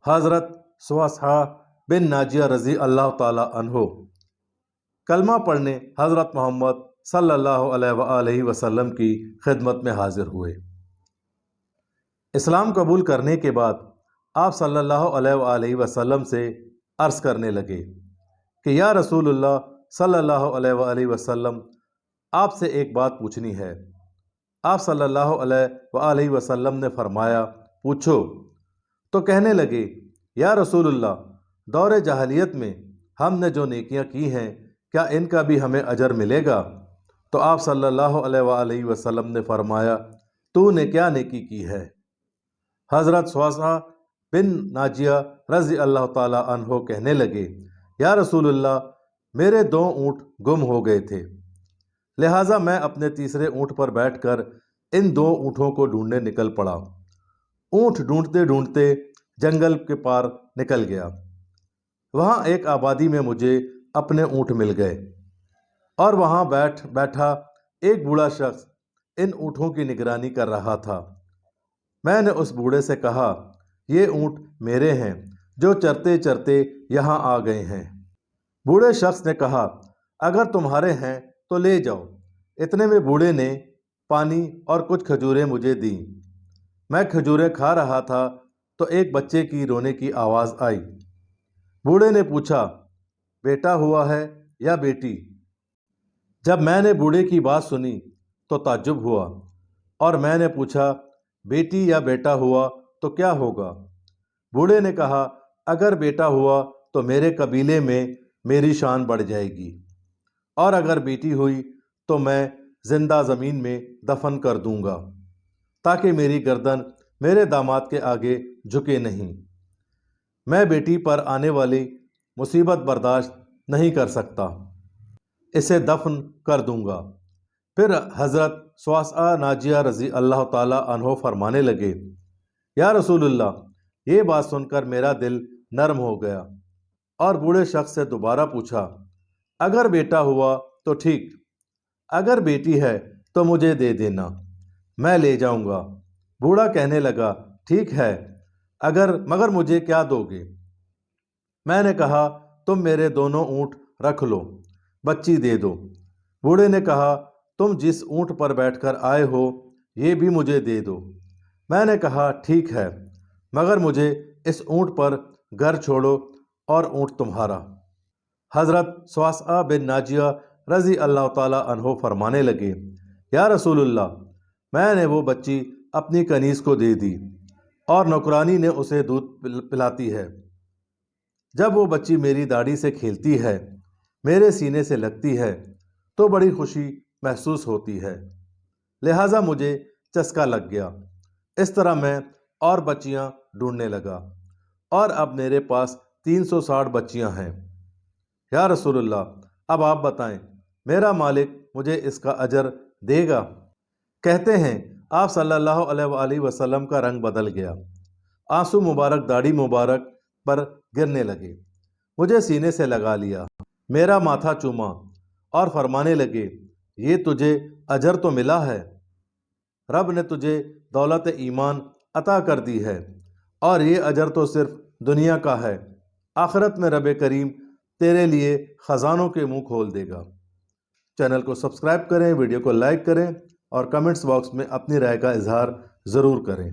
हज़रत सुवासहा बिन नाजिया रज़ी अल्लाह ताला अन्हो कलमा पढ़ने हज़रत मोहम्मद सल्लल्लाहु अलैहि वसल्लम की खिदमत में हाजिर हुए। इस्लाम कबूल करने के बाद आप सल्लल्लाहु अलैहि वसल्लम से अर्ज़ करने लगे कि या रसूलुल्लाह सल्लल्लाहु अलैहि वसल्लम, आपसे एक बात पूछनी है। आप सल्लल्लाहु अलैहि वसल्लम ने फरमाया, पूछो। तो कहने लगे, या रसूलुल्लाह, दौरे जahलियत में हमने जो नेकियां की हैं, क्या इनका भी हमें अजर मिलेगा? तो आप सल्लल्लाहु अलैहि वसल्लम ने फरमाया, तूने क्या नेकी की है? हज़रत सुवासहा बिन नाजिया रज़ी अल्लाह ताला अन्हो कहने लगे, या रसूलुल्लाह, मेरे 2 ऊँट गुम हो गए थे, लिहाजा मैं अपने तीसरे ऊँट पर बैठकर इन 2 ऊँटों को ढूंढने निकल पड़ा। ऊँट ढूंढते ढूंढते जंगल के पार निकल गया। वहाँ एक आबादी में मुझे अपने ऊँट मिल गए और वहाँ बैठा एक बूढ़ा शख्स इन ऊँटों की निगरानी कर रहा था। मैंने उस बूढ़े से कहा, ये ऊँट मेरे हैं जो चरते चरते यहाँ आ गए हैं। बूढ़े शख्स ने कहा, अगर तुम्हारे हैं तो ले जाओ। इतने में बूढ़े ने पानी और कुछ खजूरें मुझे दी। मैं खजूरें खा रहा था तो एक बच्चे की रोने की आवाज़ आई। बूढ़े ने पूछा, बेटा हुआ है या बेटी? जब मैंने बूढ़े की बात सुनी तो ताज्जुब हुआ और मैंने पूछा, बेटी या बेटा हुआ तो क्या होगा? बूढ़े ने कहा, अगर बेटा हुआ तो मेरे कबीले में मेरी शान बढ़ जाएगी, और अगर बेटी हुई तो मैं जिंदा ज़मीन में दफन कर दूंगा ताकि मेरी गर्दन मेरे दामाद के आगे झुके नहीं। मैं बेटी पर आने वाली मुसीबत बर्दाश्त नहीं कर सकता, इसे दफन कर दूंगा। फिर हज़रत सुवासहा नाजिया रज़ी अल्लाह ताला अन्हो फरमाने लगे, या रसूलुल्लाह, ये बात सुनकर मेरा दिल नरम हो गया और बूढ़े शख्स से दोबारा पूछा, अगर बेटा हुआ तो ठीक, अगर बेटी है तो मुझे दे देना, मैं ले जाऊंगा। बूढ़ा कहने लगा, ठीक है, मगर मुझे क्या दोगे? मैंने कहा, तुम मेरे 2 ऊँट रख लो, बच्ची दे दो। बूढ़े ने कहा, तुम जिस ऊँट पर बैठकर आए हो ये भी मुझे दे दो। मैंने कहा, ठीक है, मगर मुझे इस ऊँट पर घर छोड़ो और ऊँट तुम्हारा। हज़रत सुवासहा बिन नाजिया रज़ी अल्लाह ताला अन्हो फरमाने लगे, या रसूलुल्लाह, मैंने वो बच्ची अपनी कनीज़ को दे दी और नौकरानी ने उसे दूध पिलाती है। जब वो बच्ची मेरी दाढ़ी से खेलती है, मेरे सीने से लगती है, तो बड़ी खुशी महसूस होती है, लिहाजा मुझे चस्का लग गया। इस तरह मैं और बच्चियां ढूंढने लगा और अब मेरे पास 360 बच्चियां हैं। या रसूलुल्लाह, अब आप बताएं, मेरा मालिक मुझे इसका अजर देगा? कहते हैं आप सल्लल्लाहु अलैहि वसल्लम का रंग बदल गया, आंसू मुबारक दाढ़ी मुबारक पर गिरने लगे। मुझे सीने से लगा लिया, मेरा माथा चूमा और फरमाने लगे, ये तुझे अजर तो मिला है, रब ने तुझे दौलत ईमान अता कर दी है और ये अजर तो सिर्फ दुनिया का है, आखिरत में रब करीम तेरे लिए ख़जानों के मुंह खोल देगा। चैनल को सब्सक्राइब करें, वीडियो को लाइक करें और कमेंट्स बॉक्स में अपनी राय का इजहार ज़रूर करें।